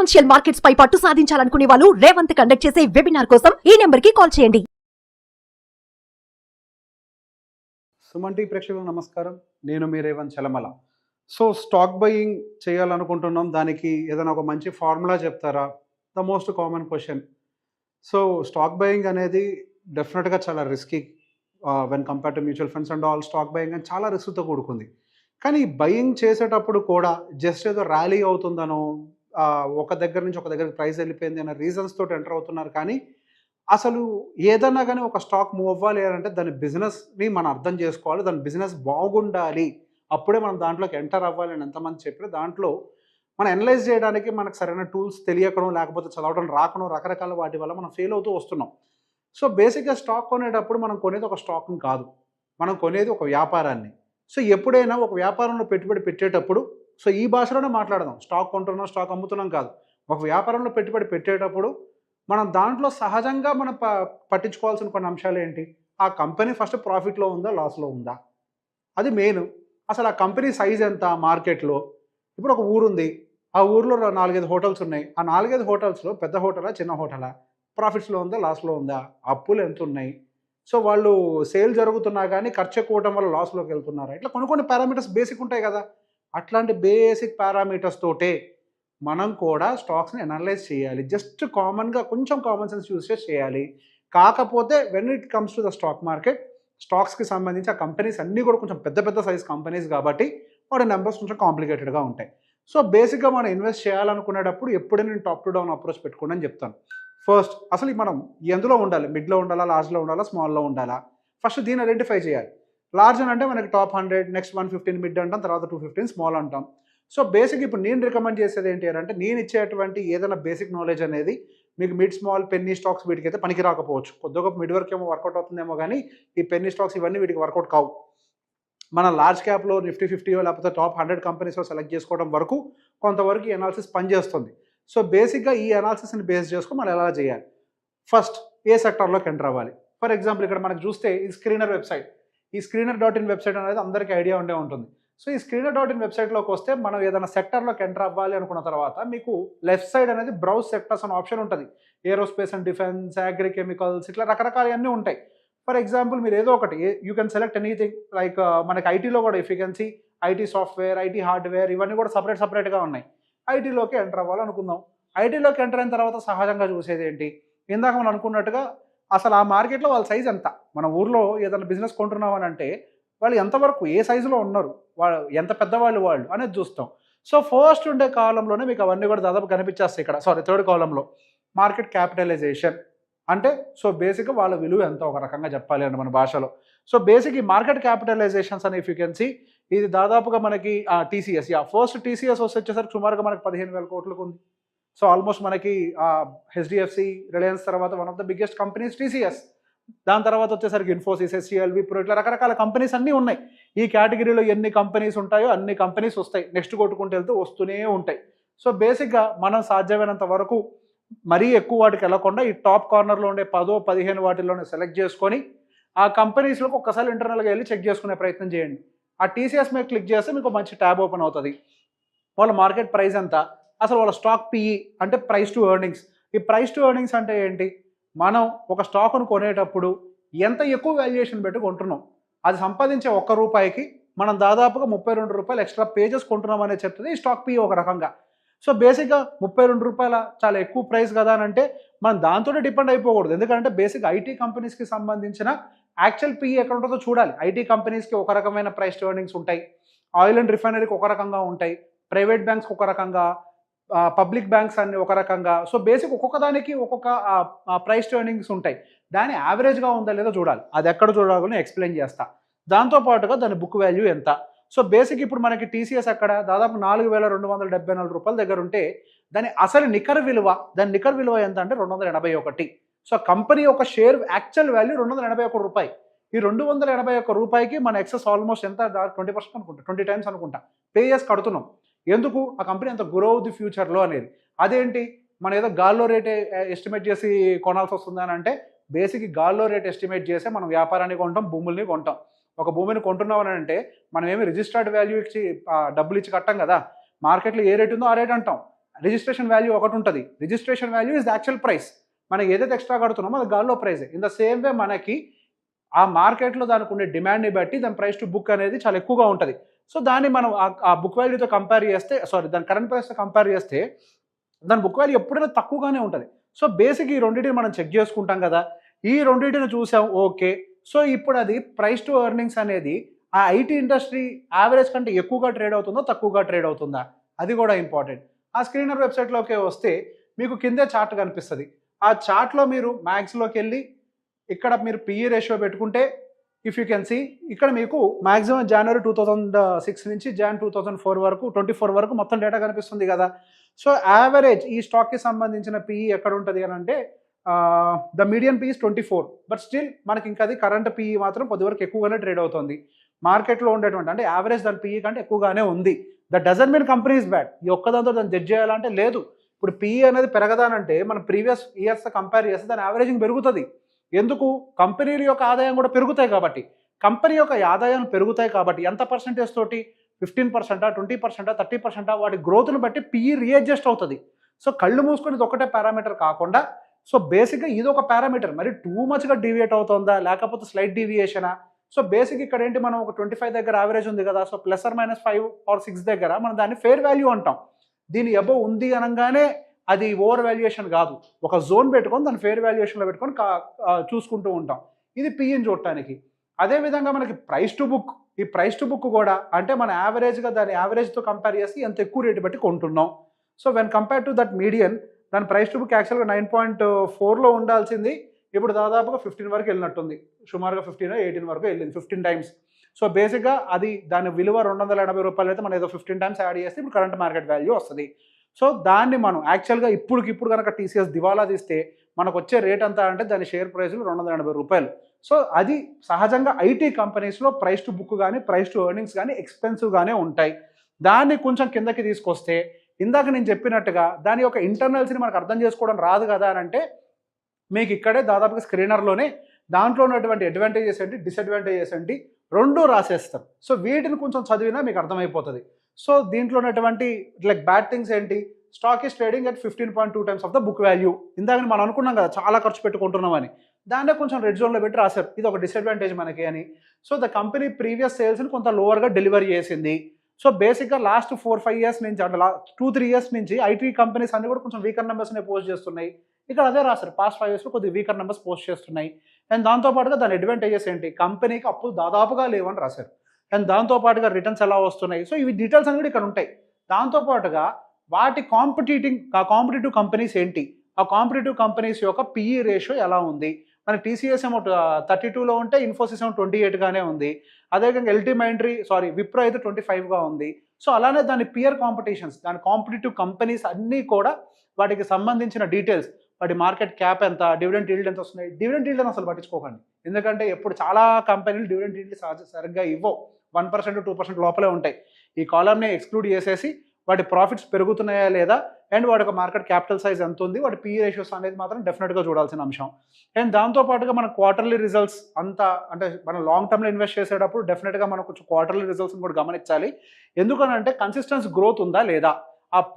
Financial markets పై పట్టు సాధించాలనుకునే వాళ్ళు Revanth conduct చేసే వెబినార్ కోసం ఈ నెంబర్ కి కాల్ చేయండి. సుమన్ టీవీ ప్రేక్షకులకు నమస్కారం. నేను మీ Revanth Chalamala. So stock buying చేయాలనుకుంటున్నాం, దానికి ఏదైనా ఒక మంచి ఫార్ములా చెప్తారా? The most common question. So stock buying అనేది డెఫినెట్గా చాలా risky when compare to mutual funds and all. Stock buying అని చాలా రిస్క్తో కూడుకుంది. కానీ బయింగ్ చేసేటప్పుడు కూడా జస్ట్ ఏదో ర్యాలీ అవుతుందనో, ఒక దగ్గర నుంచి ఒక దగ్గరికి ప్రైస్ వెళ్ళిపోయింది అనే రీజన్స్ తోటి ఎంటర్ అవుతున్నారు. కానీ అసలు ఏదన్నా కానీ ఒక స్టాక్ మూవ్ అవ్వాలి అంటే దాని బిజినెస్ని మనం అర్థం చేసుకోవాలి, దాని బిజినెస్ బాగుండాలి, అప్పుడే మనం దాంట్లోకి ఎంటర్ అవ్వాలి అని ఎంతమంది చెప్పారు. దాంట్లో మనం అనలైజ్ చేయడానికి మనకు సరైన టూల్స్ తెలియకడం, లేకపోతే చదవడం రాకడం, రకరకాల వాటి వల్ల మనం ఫెయిల్ అవుతూ వస్తున్నాం. సో బేసిక్గా స్టాక్ కొనేటప్పుడు మనం కొనేది ఒక స్టాక్ని కాదు, మనం కొనేది ఒక వ్యాపారాన్ని. సో ఎప్పుడైనా ఒక వ్యాపారంలో పెట్టుబడి పెట్టేటప్పుడు, సో ఈ భాషలోనే మాట్లాడదాం, స్టాక్ కొంటున్నాం స్టాక్ అమ్ముతున్నాం కాదు. ఒక వ్యాపారంలో పెట్టుబడి పెట్టేటప్పుడు మనం దాంట్లో సహజంగా మనం పట్టించుకోవాల్సిన కొన్ని అంశాలు ఏంటి? ఆ కంపెనీ ఫస్ట్ ప్రాఫిట్లో ఉందా, లాస్లో ఉందా, అది మెయిన్. అసలు ఆ కంపెనీ సైజ్ ఎంత మార్కెట్లో? ఇప్పుడు ఒక ఊరుంది, ఆ ఊరిలో 4-5 హోటల్స్ ఉన్నాయి. ఆ 4-5 హోటల్స్లో పెద్ద హోటలా చిన్న హోటలా, ప్రాఫిట్స్లో ఉందా లాస్లో ఉందా, అప్పులు ఎంత ఉన్నాయి, సో వాళ్ళు సేల్ జరుగుతున్నా కానీ ఖర్చు ఎక్కువ అవడం వల్ల లాస్లోకి వెళ్తున్నారా, ఇట్లా కొన్ని పారామీటర్స్ బేసిక్ ఉంటాయి కదా. అట్లాంటి బేసిక్ పారామీటర్స్ తోటే మనం కూడా స్టాక్స్ని అనలైజ్ చేయాలి. జస్ట్ కామన్గా కొంచెం కామన్ సెన్స్ యూజ్ చేసి చేయాలి. కాకపోతే when it comes to the stock market, స్టాక్స్కి సంబంధించి ఆ కంపెనీస్ అన్నీ కూడా కొంచెం పెద్ద సైజ్ కంపెనీస్ కాబట్టి వాటి నెంబర్స్ కొంచెం కాంప్లికేటెడ్గా ఉంటాయి. సో బేసిక్గా మనం ఇన్వెస్ట్ చేయాలనుకునేటప్పుడు ఎప్పుడైనా నేను టాప్ టు డౌన్ అప్రోచ్ పెట్టుకోండి అని చెప్తాను. ఫస్ట్ అసలు మనం ఎందులో ఉండాలి, మిడ్లో ఉండాలా, లార్జ్లో ఉండాలా, స్మాల్లో ఉండాలా, ఫస్ట్ దీన్ని ఐడెంటిఫై చేయాలి. లార్జ్ అని అంటే మనకి టాప్ 100, నెక్స్ట్ 115 మిడ్ అంటాం, తర్వాత 215 స్మాల్ అంటాం. సో బేసిక్ ఇప్పుడు నేను రికమెండ్ చేసేది ఏంటి అంటే, నేను ఇచ్చేటువంటి ఏదైనా బేసిక్ నాలెడ్జ్ అనేది మీకు మిడ్, స్మాల్, పెన్నీ స్టాక్స్ వీటికైతే పనికి రాకపోవచ్చు. కొద్దిగా మిడ్ వరకు ఏమో వర్కౌట్ అవుతుందేమో, కానీ ఈ పెన్నీ స్టాక్స్ ఇవన్నీ వీటికి వర్కౌట్ కావు. మన లార్జ్ క్యాప్లో నిఫ్టీ 50 లేకపోతే టాప్ 100 కంపెనీస్లో సెలెక్ట్ చేసుకోవడం వరకు కొంతవరకు ఈ అనాలిసిస్ పనిచేస్తుంది. సో బేసిక్గా ఈ అనాలిసిస్ని బేస్ చేసుకుని మనం ఎలా చేయాలి? ఫస్ట్ ఏ సెక్టార్లోకి ఎంటర్ అవ్వాలి? ఫర్ ఎగ్జాంపుల్ ఇక్కడ మనకు చూస్తే ఈ స్క్రీనర్ వెబ్సైట్, ఈ screener.in వెబ్సైట్ అనేది అందరికీ ఐడియా ఉండే ఉంటుంది. సో ఈ screener.in వెబ్సైట్లోకి వస్తే మనం ఏదైనా సెక్టర్లోకి ఎంటర్ అవ్వాలి అనుకున్న తర్వాత మీకు లెఫ్ట్ సైడ్ అనేది బ్రౌజ్ సెక్టర్స్ అనే ఆప్షన్ ఉంటుంది. Aerospace and defence, agri chemicals, ఇట్లా రకరకాలన్నీ ఉంటాయి. ఫర్ ఎగ్జాంపుల్ మీరు ఏదో ఒకటి you can select anything. Like మనకి ఐటీలో కూడా ఎఫికెన్సీ, ఐటీ సాఫ్ట్వేర్, ఐటీ హార్డ్వేర్, ఇవన్నీ కూడా సపరేట్గా ఉన్నాయి. ఐటీలోకి ఎంటర్ అవ్వాలనుకుందాం. ఐటీలోకి ఎంటర్ అయిన తర్వాత సహజంగా చూసేది ఏంటి? ఇందాక మనం అనుకున్నట్టుగా అసలు ఆ మార్కెట్లో వాళ్ళ సైజ్ ఎంత, మన ఊర్లో ఏదైనా బిజినెస్ కొంటున్నాం అని అంటే వాళ్ళు ఎంతవరకు ఏ సైజులో ఉన్నారు, వాళ్ళు ఎంత పెద్దవాళ్ళు వాళ్ళు అనేది చూస్తాం. సో ఫస్ట్ ఉండే కాలంలోనే మీకు అవన్నీ కూడా దాదాపు కనిపించేస్తాయి. ఇక్కడ థర్డ్ కాలంలో మార్కెట్ క్యాపిటలైజేషన్ అంటే, సో బేసిక్గా వాళ్ళ విలువ ఎంత ఒక రకంగా చెప్పాలి అంటే మన భాషలో. సో బేసిక్ ఈ మార్కెట్ క్యాపిటలైజేషన్స్ అనే ఎఫిషియన్సీ ఇది దాదాపుగా మనకి టీసీఎస్, ఫస్ట్ టీసీఎస్ వచ్చేసరికి సుమారుగా మనకి 15,000 కోట్లకు ఉంది. సో ఆల్మోస్ట్ మనకి హెచ్డిఎఫ్సి, రిలయన్స్ తర్వాత one of the biggest companies TCS. దాని తర్వాత వచ్చేసరికి ఇన్ఫోసిస్, ఎస్సీఎల్, విప్రో, ఇట్లా రకరకాల కంపెనీస్ అన్నీ ఉన్నాయి. ఈ కేటగిరీలో ఎన్ని కంపెనీస్ ఉంటాయో అన్ని కంపెనీస్ వస్తాయి, నెక్స్ట్ కొట్టుకుంటూ వెళ్తూ వస్తూనే ఉంటాయి. సో బేసిక్గా మనం సాధ్యమైనంత వరకు మరీ ఎక్కువ వాటికి వెళ్ళకుండా ఈ టాప్ కార్నర్లో ఉండే 10-15 వాటిల్లోనే సెలెక్ట్ చేసుకొని ఆ కంపెనీస్లోకి ఒక్కసారి ఇంటర్నల్గా వెళ్ళి చెక్ చేసుకునే ప్రయత్నం చేయండి. ఆ టీసీఎస్ మీద క్లిక్ చేస్తే మీకు మంచి ట్యాబ్ ఓపెన్ అవుతుంది. వాళ్ళ మార్కెట్ ప్రైస్ ఎంత, అసలు వాళ్ళ స్టాక్ పిఈ అంటే ప్రైస్ టు ఎర్నింగ్స్. ఈ ప్రైస్ టు ఎర్నింగ్స్ అంటే ఏంటి? మనం ఒక స్టాక్ను కొనేటప్పుడు ఎంత ఎక్కువ వాల్యుయేషన్ పెట్టి కొంటున్నాం, అది సంపాదించే ₹1 మనం దాదాపుగా ₹32 ఎక్స్ట్రా పేజెస్ కొంటున్నాం అనేది చెప్తుంది ఈ స్టాక్ పిఈ ఒక రకంగా. సో బేసిక్గా ₹32 చాలా ఎక్కువ ప్రైస్ కదా అని అంటే మనం దాంతోనే డిపెండ్ అయిపోకూడదు. ఎందుకంటే బేసిక్ ఐటీ కంపెనీస్కి సంబంధించిన యాక్చువల్ పిఈ ఎక్కడ ఉంటుందో చూడాలి. ఐటీ కంపెనీస్కి ఒక రకమైన ప్రైస్ టు ఎర్నింగ్స్ ఉంటాయి, ఆయిల్ అండ్ రిఫైనరీకి ఒక రకంగా ఉంటాయి, ప్రైవేట్ బ్యాంక్స్కి ఒక రకంగా, పబ్లిక్ బ్యాంక్స్ అన్ని ఒక రకంగా. సో బేసిక్ ఒక్కొక్క దానికి ఒక్కొక్క ప్రైస్ టు ఎర్నింగ్స్ ఉంటాయి. దాని యావరేజ్గా ఉందా లేదో చూడాలి. అది ఎక్కడ చూడాలని ఎక్స్ప్లెయిన్ చేస్తా. దాంతోపాటుగా దాని బుక్ వాల్యూ ఎంత. సో బేసిక్ ఇప్పుడు మనకి టీసీఎస్ అక్కడ దాదాపు ₹4,274 దగ్గర ఉంటే దాని అసలు నికర విలువ ఎంత అంటే 281. సో కంపెనీ ఒక షేర్ యాక్చువల్ వాల్యూ ₹281. ఈ ₹281కి మన ఎక్సెస్ ఆల్మోస్ట్ ఎంత, 20% అనుకుంటా, 20 టైమ్స్ అనుకుంటా పే చేసి కడుతున్నాం. ఎందుకు? ఆ కంపెనీ అంత గ్రో అవుద్ది ఫ్యూచర్లో అనేది. అదేంటి మనం ఏదో గాల్లో రేట్ ఎస్టిమేట్ చేసి కొనాల్సి వస్తుంది అని అంటే, బేసిక్ గాల్లో రేట్ ఎస్టిమేట్ చేసే మనం వ్యాపారాన్ని కొంటాం, భూముల్ని కొంటాం. ఒక భూమిని కొంటున్నాం అని అంటే మనం ఏమి రిజిస్టర్డ్ వాల్యూ ఇచ్చి డబ్బులు ఇచ్చి కట్టాం కదా. మార్కెట్లో ఏ రేట్ ఉందో ఆ రేట్ అంటాం. రిజిస్ట్రేషన్ వాల్యూ ఒకటి ఉంటుంది. Registration value is the actual price. మనం ఏదైతే ఎక్స్ట్రా కడుతున్నామో అది గాల్లో price. In the same way మనకి ఆ మార్కెట్లో దానికి ఉండే డిమాండ్ని బట్టి దాని ప్రైస్ టు బుక్ అనేది చాలా ఎక్కువగా ఉంటుంది. సో దాన్ని మనం ఆ బుక్ వాల్యూతో కంపేర్ చేస్తే, దాని కరెంట్ ప్రైస్తో కంపేర్ చేస్తే దాని బుక్ వాల్యూ ఎప్పుడైనా తక్కువగానే ఉంటుంది. సో బేసిక్ ఈ రెండింటిని మనం చెక్ చేసుకుంటాం కదా, ఈ రెండింటిని చూసాం ఓకే. సో ఇప్పుడు అది ప్రైస్ టు ఎర్నింగ్స్ అనేది ఆ ఐటీ ఇండస్ట్రీ యావరేజ్ కంటే ఎక్కువగా ట్రేడ్ అవుతుందో తక్కువగా ట్రేడ్ అవుతుందా, అది కూడా ఇంపార్టెంట్. ఆ స్క్రీనర్ వెబ్సైట్లోకి వస్తే మీకు కిందే చార్ట్ కనిపిస్తుంది. ఆ చార్ట్లో మీరు మ్యాక్స్లోకి వెళ్ళి ఇక్కడ మీరు పిఈ రేషియో పెట్టుకుంటే ఇఫ్ యూ కెన్ సీ ఇక్కడ మీకు మాక్సిమం జనవరి 2006 నుంచి Jan 2004 వరకు 24 వరకు మొత్తం డేటా కనిపిస్తుంది కదా. సో యావరేజ్ ఈ స్టాక్కి సంబంధించిన పిఈ ఎక్కడ ఉంటుంది అని అంటే the median PE 24, but still మనకి ఇంకా అది కరెంట్ పిఈ మాత్రం కొద్దివరకు ఎక్కువగానే ట్రేడ్ అవుతుంది. మార్కెట్లో ఉండేటువంటి అంటే యావరేజ్ దాని పిఈ కంటే ఎక్కువగానే ఉంది. That doesn't mean company is bad. ఈ ఒక్కదాంతో దాన్ని జడ్జ్ చేయాలంటే లేదు. ఇప్పుడు పిఈ అనేది పెరగదానంటే మనం ప్రీవియస్ ఇయర్స్ కంపేర్ చేస్తే దాని యావరేజింగ్ పెరుగుతుంది. ఎందుకు? కంపెనీల యొక్క ఆదాయం కూడా పెరుగుతాయి కాబట్టి. కంపెనీ యొక్క ఆదాయాలు పెరుగుతాయి కాబట్టి ఎంత పర్సెంటేజ్ తోటి 15%, 20%, 30% వాటి గ్రోత్ను బట్టి పిఈ రీఅడ్జస్ట్ అవుతుంది. సో కళ్ళు మూసుకొని ఇది ఒకటే పారామీటర్ కాకుండా సో బేసిక్గా ఇది ఒక పారామీటర్, మరి టూ మచ్గా డీవియేట్ అవుతుందా లేకపోతే స్లైట్ డీవియేషనా. సో బేసిక్ ఇక్కడ ఏంటి, మనం ఒక 25 దగ్గర యావరేజ్ ఉంది కదా, సో ±5 or 6 దగ్గర మనం దాన్ని ఫెయిర్ వాల్యూ అంటాం. దీని అబోవ్ ఉంది అనగానే అది ఓవర్ వాల్యుయేషన్ కాదు. ఒక జోన్ పెట్టుకొని దాన్ని ఫెయిర్ వాల్యుయేషన్లో పెట్టుకొని చూసుకుంటూ ఉంటాం. ఇది పిఈని చూడటానికి. అదేవిధంగా మనకి ప్రైస్ టు బుక్, ఈ ప్రైస్ టు బుక్ కూడా అంటే మన యావరేజ్గా దాని యావరేజ్తో కంపేర్ చేసి ఎంత ఎక్కువ రేటు బట్టి కొంటున్నాం. So when compare to that median దాని ప్రైస్ టు బుక్ యాక్చువల్గా 9.4లో ఉండాల్సింది ఇప్పుడు దాదాపుగా 15 వరకు వెళ్ళినట్టుంది. సుమారుగా 18 వరకు వెళ్ళింది, 15 టైమ్స్. సో బేసిక్గా అది దాని విలువ 280 రూపాయలు అయితే మనం ఏదో 15 టైమ్స్ యాడ్ చేస్తే ఇప్పుడు కరెంట్ మార్కెట్ వాల్యూ వస్తుంది. సో దాన్ని మనం యాక్చువల్గా ఇప్పుడు కనుక టీసీఎస్ దివాలా తీస్తే మనకు వచ్చే రేట్ అంతా అంటే దాని షేర్ ప్రైస్లు 280 రూపాయలు. సో అది సహజంగా ఐటీ కంపెనీస్లో ప్రైస్ టు బుక్ కానీ ప్రైస్ టు ఎర్నింగ్స్ కానీ ఎక్స్పెన్సివ్గానే ఉంటాయి. దాన్ని కొంచెం కిందకి తీసుకొస్తే ఇందాక నేను చెప్పినట్టుగా దాని యొక్క ఇంటర్నల్స్ని మనకు అర్థం చేసుకోవడం రాదు కదా అని అంటే మీకు ఇక్కడే దాదాపుగా స్క్రీనర్లోనే దాంట్లో ఉన్నటువంటి అడ్వాంటేజెస్ ఏంటి డిసడ్వాంటేజెస్ ఏంటి రెండూ రాసేస్తాం. సో వీటిని కొంచెం చదివినా మీకు అర్థమైపోతుంది. సో దీంట్లో ఉన్నటువంటి లైక్ బ్యాడ్ థింగ్స్ ఏంటి, stock is trading at 15.2 times of the book value. ఇందాక మనం అనుకున్నాం కదా చాలా ఖర్చు పెట్టుకుంటున్నామని, దాన్నే కొంచెం రెడ్ జోన్లో పెట్టి రాశారు ఇది ఒక డిసడ్వాంటేజ్ మనకి అని. సో ద కంపెనీ ప్రీవియస్ సేల్స్ని కొంత లోవర్గా డెలివరీ చేసింది. సో బేసిక్గా లాస్ట్ 4-5 years నుంచి అంటే 2-3 years నుంచి ఐటీ కంపెనీస్ అన్ని కూడా కొంచెం వీకర్ నెంబర్స్ని పోస్ట్ చేస్తున్నాయి. ఇక్కడ అదే రాశారు, పాస్ట్ 5 yearsలో కొద్దిగా వీకర్ నెంబర్స్ పోస్ట్ చేస్తున్నాయి. అండ్ దాంతోపాటుగా దాని అడ్వాంటేజెస్ ఏంటి, కంపెనీకి అప్పులు దాదాపుగా లేవని రాశారు. అండ్ దాంతోపాటుగా రిటర్న్స్ ఎలా వస్తున్నాయి. సో ఇవి డీటెయిల్స్ అని కూడా ఇక్కడ ఉంటాయి. దాంతోపాటుగా వాటి కాంపిటేటివ్ కంపెనీస్ ఏంటి, ఆ కాంపిటేటివ్ కంపెనీస్ యొక్క పిఈ రేషియో ఎలా ఉంది. మనకి టీసీఎస్ ఏమో 32లో ఉంటే ఇన్ఫోసిస్ ఏమో 28గానే ఉంది. అదేవిధంగా విప్రో అయితే 25గా ఉంది. సో అలానే దాని పియర్ కాంపిటీషన్స్, దాని కాంపిటేటివ్ కంపెనీస్ అన్నీ కూడా వాటికి సంబంధించిన డీటెయిల్స్, వాటి మార్కెట్ క్యాప్ ఎంత, డివిడెండ్ ఈల్డ్ ఎంత వస్తున్నాయి. డివిడెండ్ ఈల్డ్ అని అసలు పట్టించుకోకండి, ఎందుకంటే ఎప్పుడు చాలా కంపెనీలు డివిడెండ్ ఈల్డ్ సరిగ్గా ఇవ్వవు, 1% 2% లోపలే ఉంటాయి. ఈ కాలమ్ని ఎక్స్క్లూడ్ చేసేసి వాటి ప్రాఫిట్స్ పెరుగుతున్నాయా లేదా అండ్ వాటి యొక్క మార్కెట్ క్యాపిటల్ సైజ్ ఎంత ఉంది, వాటి పిఈ రేషియోస్ అనేది మాత్రం డెఫినెట్గా చూడాల్సిన అంశం. అండ్ దాంతోపాటుగా మన క్వార్టర్లీ రిజల్ట్స్ అంతా అంటే మనం లాంగ్ టర్మ్లో ఇన్వెస్ట్ చేసేటప్పుడు డెఫినెట్గా మనం కొంచెం క్వార్టర్లీ రిజల్ట్స్ని కూడా గమనించాలి. ఎందుకనంటే కన్సిస్టెన్స్ గ్రోత్ ఉందా లేదా.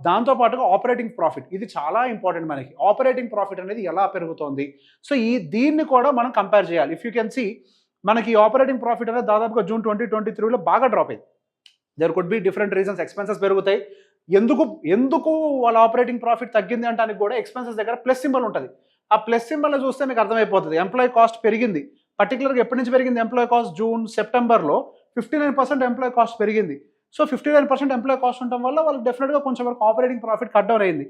దాంతోపాటుగా ఆపరేటింగ్ ప్రాఫిట్, ఇది చాలా ఇంపార్టెంట్ మనకి. ఆపరేటింగ్ ప్రాఫిట్ అనేది ఎలా పెరుగుతోంది, సో దీన్ని కూడా మనం కంపేర్ చేయాలి. ఇఫ్ యూ కెన్ సీ మనకి ఆపరేటింగ్ ప్రాఫిట్ అనేది దాదాపుగా June 2023లో బాగా డ్రాప్ అయింది. There could be different reasons, expenses పెరుగుతాయి. ఎందుకు వాళ్ళ ఆపరేటింగ్ ప్రాఫిట్ తగ్గింది అంటానికి కూడా ఎక్స్పెన్సెస్ దగ్గర ప్లస్ సింబల్ ఉంటుంది. ఆ ప్లస్ సింబల్ చూస్తే మీకు అర్థమైపోతుంది. ఎంప్లాయీ కాస్ట్ పెరిగింది, పర్టికులర్గా ఎప్పటి నుంచి పెరిగింది employee cost, June Septemberలో 59% employee cost పెరిగింది. సో 59% ఎంప్లాయీ కాస్ట్ ఉండటం వల్ల వాళ్ళకి డెఫినెట్గా కొంచెం వరకు ఆపరేటింగ్ ప్రాఫిట్ కట్ డౌన్ అయింది.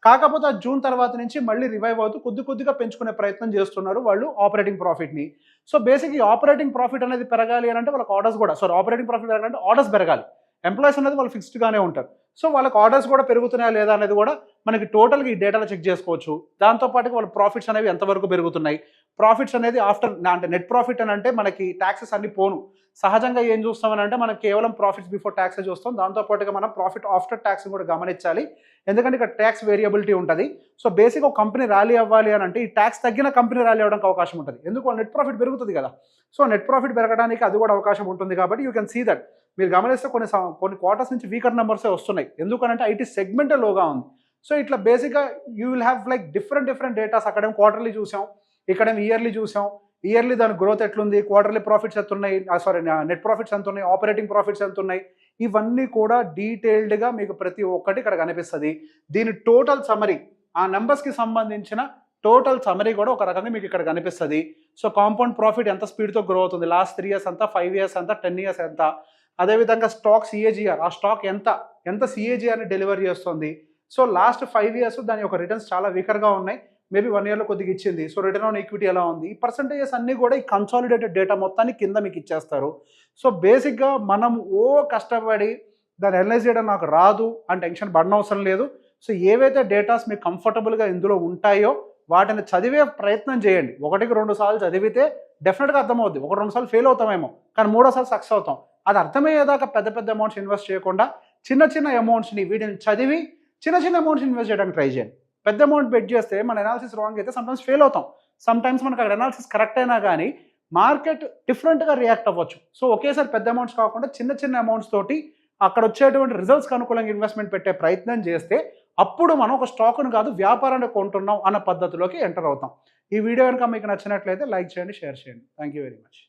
కాకపోతే ఆ జూన్ తర్వాత నుంచి మళ్ళీ రివైవ్ అవుతూ కొద్దిగా పెంచుకునే ప్రయత్నం చేస్తున్నారు వాళ్ళు ఆపరేటింగ్ ప్రాఫిట్ని. సో బేసిక్ ఈ ఆపరేటింగ్ ప్రాఫిట్ అనేది పెరగాలి అని అంటే వాళ్ళకి ఆర్డర్స్ కూడా ఆపరేటింగ్ ప్రాఫిట్ పెరగాలంటే ఆర్డర్స్ పెరగాలి. ఎంప్లాయీస్ అనేది వాళ్ళు ఫిక్స్డ్గానే ఉంటారు. సో వాళ్ళకి ఆర్డర్స్ కూడా పెరుగుతున్నాయా లేదా అనేది కూడా మనకి టోటల్గా ఈ డేటాలో చెక్ చేసుకోవచ్చు. దాంతోపాటు వాళ్ళ ప్రాఫిట్స్ అనేవి ఎంతవరకు పెరుగుతున్నాయి, ప్రాఫిట్స్ అనేది ఆఫ్టర్ అంటే నెట్ ప్రాఫిట్ అని అంటే మనకి ట్యాక్సెస్ అన్ని పోను. సహజంగా ఏం చూస్తామని అంటే మనం కేవలం ప్రాఫిట్స్ బిఫోర్ ట్యాక్సెస్ చూస్తాం. దాంతోపాటుగా మనం ప్రాఫిట్ ఆఫ్టర్ ట్యాక్స్ కూడా గమనించాలి, ఎందుకంటే ఇక్కడ ట్యాక్స్ వేరియబిలిటీ ఉంటుంది. సో బేసిక్ ఒక కంపెనీ ర్యాలీ అవ్వాలి అని అంటే ఈ ట్యాక్స్ తగ్గిన కంపెనీ ర్యాలీ అవ్వడానికి అవకాశం ఉంటుంది, ఎందుకు నెట్ ప్రాఫిట్ పెరుగుతుంది కదా. సో నెట్ ప్రాఫిట్ పెరగడానికి అది కూడా అవకాశం ఉంటుంది. కాబట్టి యూ కెన్ సీ దట్ మీరు గమనిస్తే కొన్ని క్వార్టర్స్ నుంచి వీకర్ నెంబర్సే వస్తున్నాయి. ఎందుకనంటే ఐటీ సెగ్మెంటే లోగా ఉంది. సో ఇట్లా బేసిక్గా you will have like different datas. అక్కడేమో క్వార్టర్లీ చూసాం, ఇక్కడేమో ఇయర్లీ చూసాం. ఇయర్లీ దాని గ్రోత్ ఎట్లుంది, క్వార్టర్లీ ప్రాఫిట్స్ ఎంత ఉన్నాయి, నెట్ ప్రాఫిట్స్ ఎంత ఉన్నాయి, ఆపరేటింగ్ ప్రాఫిట్స్ ఎంత ఉన్నాయి, ఇవన్నీ కూడా డీటెయిల్డ్గా మీకు ప్రతి ఒక్కటి ఇక్కడ కనిపిస్తుంది. దీని టోటల్ సమరీ, ఆ నెంబర్స్కి సంబంధించిన టోటల్ సమరీ కూడా ఒక రకంగా మీకు ఇక్కడ కనిపిస్తుంది. సో కాంపౌండ్ ప్రాఫిట్ ఎంత స్పీడ్తో గ్రో అవుతుంది, లాస్ట్ 3 years ఎంత, 5 years ఎంత, 10 years ఎంత, అదేవిధంగా స్టాక్ సిఏజిఆర్, ఆ స్టాక్ ఎంత సిఏజిఆర్ని డెలివర్ చేస్తుంది. సో లాస్ట్ 5 years దాని యొక్క రిటర్న్స్ చాలా వీకర్గా ఉన్నాయి, మేబీ 1 yearలో కొద్దిగా ఇచ్చింది. సో రిటర్న్ ఆన్ ఈక్విటీ ఎలా ఉంది, ఈ పర్సంటేజెస్ అన్నీ కూడా ఈ కన్సాలిడేటెడ్ డేటా మొత్తాన్ని కింద మీకు ఇచ్చేస్తారు. సో బేసిక్గా మనం కష్టపడి దాన్ని అనలైజ్ చేయడం నాకు రాదు అని టెన్షన్ పడనవసరం లేదు. సో ఏవైతే డేటాస్ మీకు కంఫర్టబుల్గా ఇందులో ఉంటాయో వాటిని చదివే ప్రయత్నం చేయండి. 1-2 సార్లు చదివితే డెఫినెట్గా అర్థమవుద్ది. 1-2 సార్లు ఫెయిల్ అవుతామేమో, కానీ 3వ సారి సక్సెస్ అవుతాం. అది అర్థమయ్యేదాకా పెద్ద అమౌంట్స్ ఇన్వెస్ట్ చేయకుండా చిన్న అమౌంట్స్ని వీటిని చదివి చిన్న అమౌంట్స్ ఇన్వెస్ట్ చేయడానికి ట్రై చేయండి. పెద్ద అమౌంట్ బెట్ చేస్తే మన అనాలిసిస్ రాంగ్ అయితే సమ్టైమ్స్ ఫెయిల్ అవుతాం. సమ్టైమ్స్ మనకు అక్కడ అనాలిసిస్ కరెక్ట్ అయినా కానీ మార్కెట్ డిఫరెంట్గా రియాక్ట్ అవ్వచ్చు. సో ఒకేసారి పెద్ద అమౌంట్స్ కాకుండా చిన్న అమౌంట్స్ తోటి అక్కడ వచ్చేటువంటి రిజల్ట్స్కి అనుకూలంగా ఇన్వెస్ట్మెంట్ పెట్టే ప్రయత్నం చేస్తే అప్పుడు మనం ఒక స్టాక్ను కాదు వ్యాపారాన్ని కొంటున్నాం అన్న పద్ధతిలోకి ఎంటర్ అవుతాం. ఈ వీడియో కనుక మీకు నచ్చినట్లయితే లైక్ చేయండి, షేర్ చేయండి. Thank you very much.